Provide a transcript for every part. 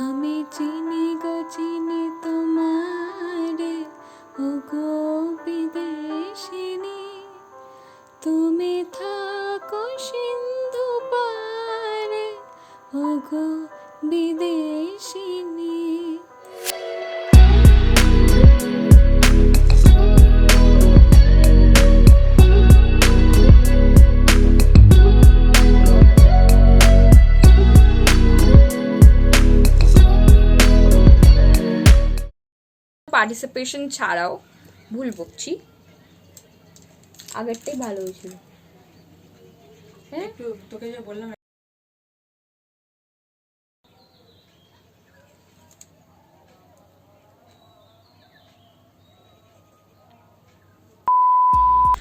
আমি চিনি গো চিনি তোমারে, ও গো বিদেশিনী, তুমি থাকো সিন্ধু পারে, ও গো বিদেশিনী। পার্টিসিপেশন ছাড়াও ভুল বকছি, আগেরটাই ভালো হয়েছিল। হ্যাঁ তোকে যে বললাম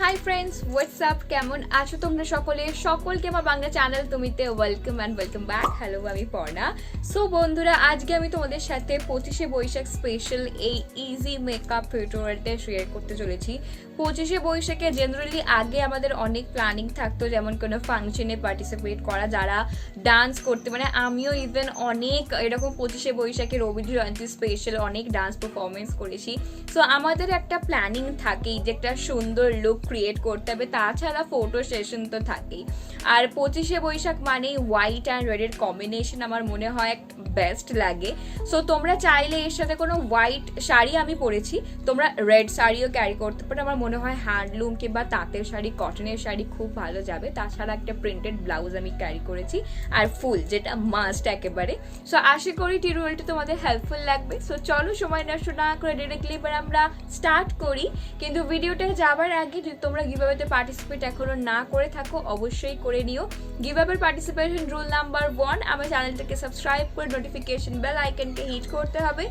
হাই ফ্রেন্ডস, হোয়াটসঅ্যাপ, কেমন আছো তোমরা সকলকে আমার বাংলা চ্যানেল তুমিতে welcome and welcome back. Hello, আমি পর্ণা। সো বন্ধুরা, আজকে আমি তোমাদের সাথে 25শে বৈশাখ স্পেশাল এই ইজি মেকআপ টিউটোরিয়ালটা শেয়ার করতে চলেছি। 25শে বৈশাখে জেনারেলি আগে আমাদের অনেক প্ল্যানিং থাকতো, যেমন কোনো ফাংশনে পার্টিসিপেট করা, যারা ডান্স করতে, মানে আমিও ইভেন অনেক এরকম 25শে বৈশাখে রবীন্দ্র জয়ন্তী স্পেশাল অনেক ডান্স পারফরমেন্স করেছি। সো আমাদের একটা প্ল্যানিং থাকেই যে একটা সুন্দর লুক ক্রিয়েট করতে হবে, তাছাড়া ফটো সেশন তো থাকেই। আর 25শে বৈশাখ মানেই হোয়াইট অ্যান্ড রেডের কম্বিনেশন আমার মনে হয় বেস্ট লাগে। সো তোমরা চাইলে এর সাথে কোনো হোয়াইট শাড়ি, আমি পরেছি, তোমরা রেড শাড়িও ক্যারি করতে পারো। আমার মনে হয় হ্যান্ডলুম কিংবা তাঁতের শাড়ি, কটনের শাড়ি খুব ভালো যাবে। তাছাড়া একটা প্রিন্টেড ব্লাউজ আমি ক্যারি করেছি, আর ফুল, যেটা মাস্ট একেবারে। সো আশা করি টিউটোরিয়ালটা তোমাদের হেল্পফুল লাগবে। সো চলো সময় নষ্ট না করে ডিরেক্টলি এবার আমরা স্টার্ট করি। কিন্তু ভিডিওটা যাবার আগে যদি তোমরা গিভঅ্যাওয়েতে পার্টিসিপেট এখনো না করে থাকো, অবশ্যই করে নিও। গিভঅ্যাওয়ের পার্টিসিপেশন রুল নাম্বার 1, আমার চ্যানেলটাকে সাবস্ক্রাইব করে নোটিফিকেশন বেল আইকনকে হিট করতে হবে।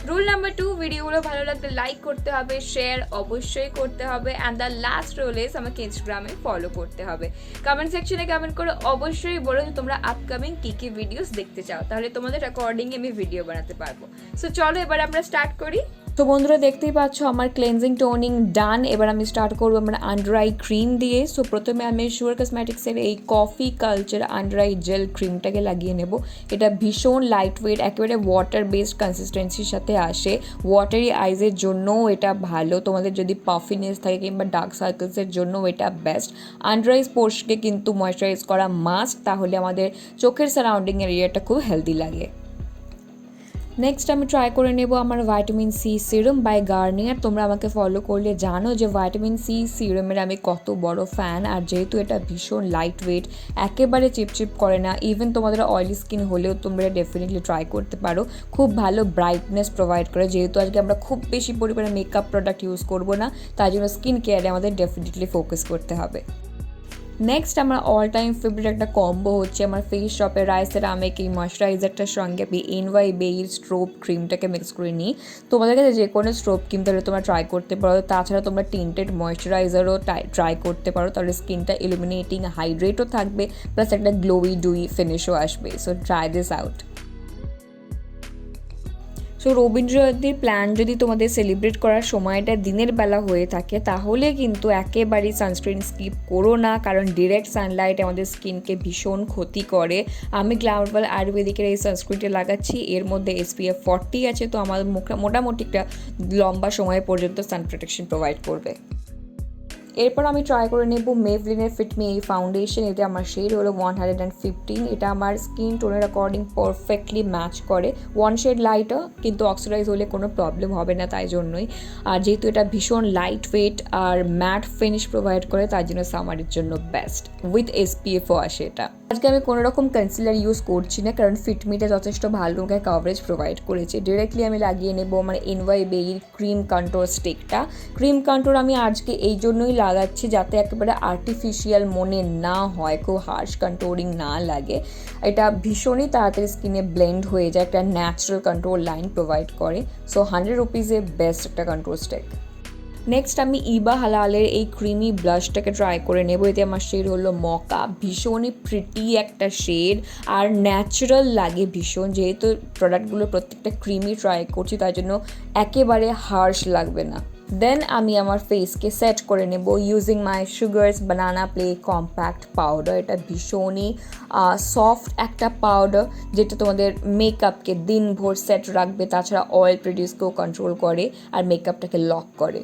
রুল নাম্বার 2, ভিডিওগুলো ভালো লাগলে লাইক করতে হবে, শেয়ার অবশ্যই করতে হবে, and the last rule is আমাকে ইনস্টাগ্রামে ফলো করতে হবে। কমেন্ট সেকশনে কমেন্ট করে অবশ্যই বলো যে তোমরা আপকামিং কি কি ভিডিওস দেখতে চাও, তাহলে তোমাদের অ্যাকর্ডিং আমি ভিডিও বানাতে পারবো। সো চলো এবার আমরা স্টার্ট করি। তো বন্ধুরা, দেখতেই পাচ্ছ আমার ক্লেনজিং টোনিং ডান। এবার আমি স্টার্ট করবো আমার আন্ডার আই ক্রিম দিয়ে। সো প্রথমে আমি শিওর কসমেটিক্সের এই coffee culture under eye gel ক্রিমটাকে লাগিয়ে নেব। এটা ভীষণ লাইট ওয়েট, একেবারে ওয়াটার বেসড কনসিস্টেন্সির সাথে আসে। ওয়াটারি আইজের জন্যও এটা ভালো, তোমাদের যদি পাফিনেস থাকে কিংবা ডার্ক সার্কেলসের জন্যও এটা বেস্ট। আন্ডার আইজ পোর্শকে কিন্তু ময়শ্চারাইজ করা মাস্ট, তাহলে আমাদের চোখের সারাউন্ডিং এরিয়াটা খুব হেলদি লাগে। নেক্সট আমি ট্রাই করে নেব আমার vitamin C serum by Garnier. তোমরা আমাকে ফলো করলে জানো যে ভাইটামিন সি সিরামের আমি কত বড় ফ্যান। আর যেহেতু এটা ভীষণ লাইট ওয়েট, একেবারে চিপচিপ করে না, ইভেন তোমাদের অয়েলি স্কিন হলেও তোমরা ডেফিনেটলি ট্রাই করতে পারো। খুব ভালো ব্রাইটনেস প্রোভাইড করে। যেহেতু আজকে আমরা খুব বেশি পরিমাণে মেকআপ প্রোডাক্ট ইউজ করবো না, তাই জন্য স্কিন কেয়ারে আমাদের ডেফিনেটলি ফোকাস করতে হবে। নেক্সট আমার অল টাইম ফেভারিট একটা কম্বো হচ্ছে আমার ফেস শপের রাইসেরামিক এই ময়শ্চারাইজারটার সঙ্গে আমি এনওয়াই বেইর স্ট্রোব ক্রিমটাকে মিক্স করে নিই। তোমাদের কাছে যে কোনো স্ট্রোব ক্রিম তাহলে তোমরা ট্রাই করতে পারো। তাছাড়া তোমরা টিন্টেড ময়শ্চারাইজারও ট্রাই করতে পারো, তাহলে স্কিনটা ইলুমিনেটিং হাইড্রেটও থাকবে, প্লাস একটা গ্লোই ডুই ফিনিশও আসবে। So try this out. So Rabindra জয়ন্তীর প্ল্যান যদি তোমাদের সেলিব্রেট করার সময়টা দিনের বেলা হয়ে থাকে, তাহলে কিন্তু একেবারেই সানস্ক্রিন স্কিপ করো না, কারণ ডিরেক্ট সানলাইট আমাদের স্কিনকে ভীষণ ক্ষতি করে। আমি গ্ল্যামারওয়াল আয়ুর্বেদিকের এই সানস্ক্রিনটা লাগাচ্ছি, এর মধ্যে SPF 40 আছে, তো আমার মোটামুটি একটা লম্বা সময় পর্যন্ত সান প্রোটেকশন প্রোভাইড করবে। এরপর আমি ট্রাই করে নেব মেভলিনের ফিট মি এই ফাউন্ডেশন। এটা আমার শেড হলো 115। এটা আমার স্কিন টোনের অ্যাকর্ডিং পারফেক্টলি ম্যাচ করে। ওয়ান শেড লাইটও, কিন্তু অক্সিডাইজ হলে কোনো প্রবলেম হবে না, তাই জন্যই। আর যেহেতু এটা ভীষণ লাইট ওয়েট আর ম্যাট ফিনিশ প্রোভাইড করে, তার জন্য সামারের জন্য বেস্ট। উইথ SPFও আসে এটা। আজকে আমি কোনো রকম কনসিলার ইউজ করছি না, কারণ ফিটমিটা যথেষ্ট ভালো আমাকে কভারেজ প্রোভাইড করেছে। ডিরেক্টলি আমি লাগিয়ে নেব আমার এনওয়াই বেইর ক্রিম কন্ট্রোল স্টিকটা। ক্রিম কন্ট্রোল আমি আজকে এই জন্যই লাগাচ্ছি যাতে একেবারে আর্টিফিশিয়াল মনে না হয়, খুব হার্শ কন্ট্রোলিং না লাগে। এটা ভীষণই তাড়াতাড়ি স্কিনে ব্লেন্ড হয়ে যায়, একটা ন্যাচারাল কন্ট্রোল লাইন প্রোভাইড করে। সো 100 রুপিজে বেস্ট একটা কন্ট্রোল স্টিক। নেক্সট আমি ইবা হালালের এই ক্রিমি ব্লাশটাকে ট্রাই করে নেব। এতে আমার শেড হলো মকা, ভীষণই প্রিটি একটা শেড আর ন্যাচারাল লাগে ভীষণ। যেহেতু প্রোডাক্টগুলো প্রত্যেকটা ক্রিমি ট্রাই করছি, তার জন্য একেবারে হার্শ লাগবে না। দেন আমি আমার ফেসকে সেট করে নেব using my Sugar's banana play compact powder. এটা ভীষণই সফট একটা পাউডার যেটা তোমাদের মেকআপকে দিনভর সেট রাখবে, তাছাড়া অয়েল প্রডিউসকেও কন্ট্রোল করে আর মেকআপটাকে লক করে।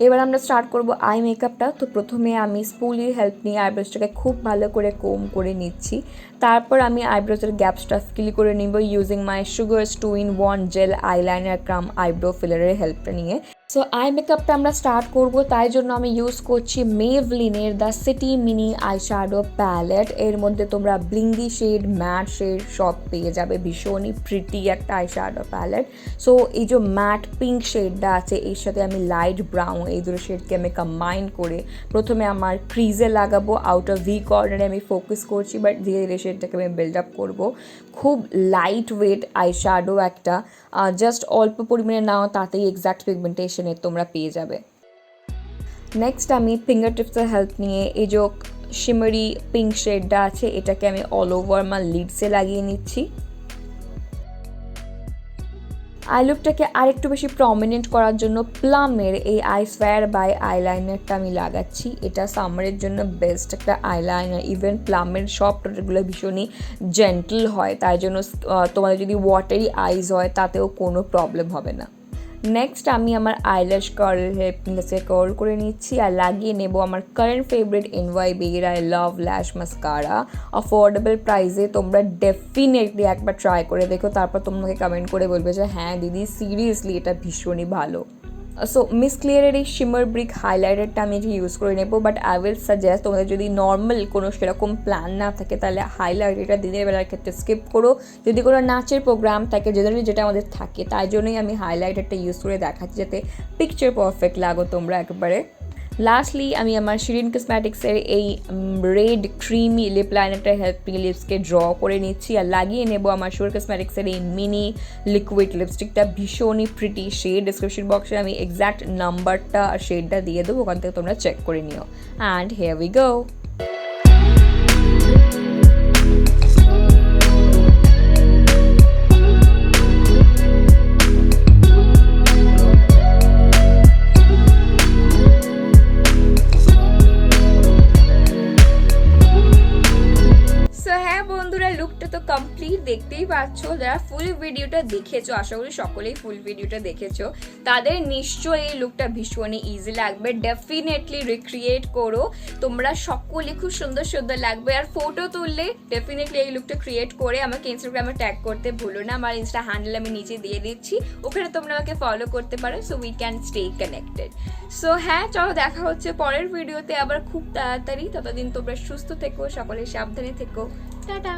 এবার আমরা স্টার্ট করব আই মেকআপটা। তো প্রথমে আমি স্পুলির হেল্প নিয়ে আইব্রোজটাকে খুব ভালো করে কোম করে নিচ্ছি। তারপর আমি আইব্রোজের গ্যাপসটা ফিল করে নিব using my Sugar's 2-in-1 gel eyeliner cum eyebrow ফিলারের হেল্পটা নিয়ে। সো আই মেকআপটা আমরা স্টার্ট করব, তাই জন্য আমি ইউজ করছি মেভলিনের the city mini eye shadow palette. এর মধ্যে তোমরা ব্লিঙ্গি শেড, ম্যাট শেড সব পেয়ে যাবে। ভীষণই প্রিটি একটা আই শ্যাডো প্যালেট। সো এই যে ম্যাট পিঙ্ক শেডটা আছে এর সাথে আমি লাইট ব্রাউন এই দুটো শেডকে আমি কম্বাইন করে প্রথমে আমার ক্রিজে লাগাবো। আউটার ভি কর্নারে আমি ফোকাস করছি, বাট ধীরে ধীরে শেডটাকে আমি বিল্ড আপ করবো। খুব লাইট ওয়েট আই শ্যাডো একটা, জাস্ট অল্প পরিমাণে নাও তাতেই এক্স্যাক্ট পিগমেন্টেশনের তোমরা পেয়ে যাবে। নেক্সট আমি ফিঙ্গার টিপসের হেল্প নিয়ে এই যে শিমারি পিঙ্ক শেডটা আছে এটাকে আমি অল ওভার আমার লিডসে লাগিয়ে নিচ্ছি। আই লুকটাকে আরেকটু বেশি প্রমিনেন্ট করার জন্য প্লামের এই আইসফেয়ার বাই আইলাইনারটা আমি লাগাচ্ছি। এটা সামারের জন্য বেস্ট একটা আইলাইনার। ইভেন প্লামের সব প্রোডাক্টগুলো ভীষণই জেন্টল হয়, তাই জন্য তোমাদের যদি ওয়াটারি আইজ হয় তাতেও কোনো প্রবলেম হবে না। নেক্সট আমি আমার আইল্যাশ কার্লের হেল্প নিয়ে কার্ল করে নিচ্ছি আর লাগিয়ে নেব আমার কারেন্ট ফেভারিট NYB এর আই লাভ ল্যাশ মাস্কারা। অ্যাফোর্ডেবল প্রাইসে তোমরা ডেফিনেটলি একবার ট্রাই করে দেখো, তারপর তোমাকে কমেন্ট করে বলবে যে হ্যাঁ দিদি সিরিয়াসলি এটা ভীষণই ভালো। সো মিস ক্লিয়ারের এই শিমার ব্রিক হাইলাইটারটা আমি ইউজ করে নেবো, বাট আই উইল সাজেস্ট তোমাদের যদি নর্মাল কোনো সেরকম প্ল্যান না থাকে তাহলে হাইলাইটারটা দিনের বেলার ক্ষেত্রে স্কিপ করো। যদি কোনো নাচের প্রোগ্রাম থাকে জেনারেলি যেটা আমাদের থাকে, তাই জন্যই আমি হাইলাইটারটা ইউজ করে দেখাচ্ছি যাতে পিকচার পারফেক্ট লাগো তোমরা একবারে। লাস্টলি আমি আমার শিরিন কসমেটিক্সের এই রেড ক্রিমি লিপ লাইনারটার হেল্প নিয়ে লিপসকে ড্র করে নিচ্ছি আর লাগিয়ে নেব আমার শিওর কসমেটিক্সের এই মিনি লিকুইড লিপস্টিকটা। ভীষণই প্রিটি শেড। ডিসক্রিপশন বক্সে আমি এক্স্যাক্ট নাম্বারটা আর শেডটা দিয়ে দেবো, ওখান থেকে তোমরা চেক করে নিও। And here we go. লুকটা তো কমপ্লিট দেখতেই পাচ্ছ। যারা ফুল ভিডিওটা দেখেছো, আশা করি সকলেই ফুল ভিডিওটা দেখেছো, তাদের নিশ্চয়ই এই লুকটা ভীষণই ইজি লাগবে। ডেফিনেটলি রিক্রিয়েট করো, তোমরা সকলে খুব সুন্দর সুন্দর লাগবে। আর ফটো তুললে ডেফিনেটলি এই লুকটা ক্রিয়েট করে আমাকে ইনস্টাগ্রামে ট্যাগ করতে ভুলো না। আমার ইনস্টা হ্যান্ডেল আমি নিচে দিয়ে দিচ্ছি, ওখানে তোমরা আমাকে ফলো করতে পারো। So we can stay connected. So হ্যাঁ, চলো দেখা হচ্ছে পরের ভিডিওতে আবার খুব তাড়াতাড়ি। ততদিন তোমরা সুস্থ থেকো, সকলে সাবধানে থেকো। টাটা।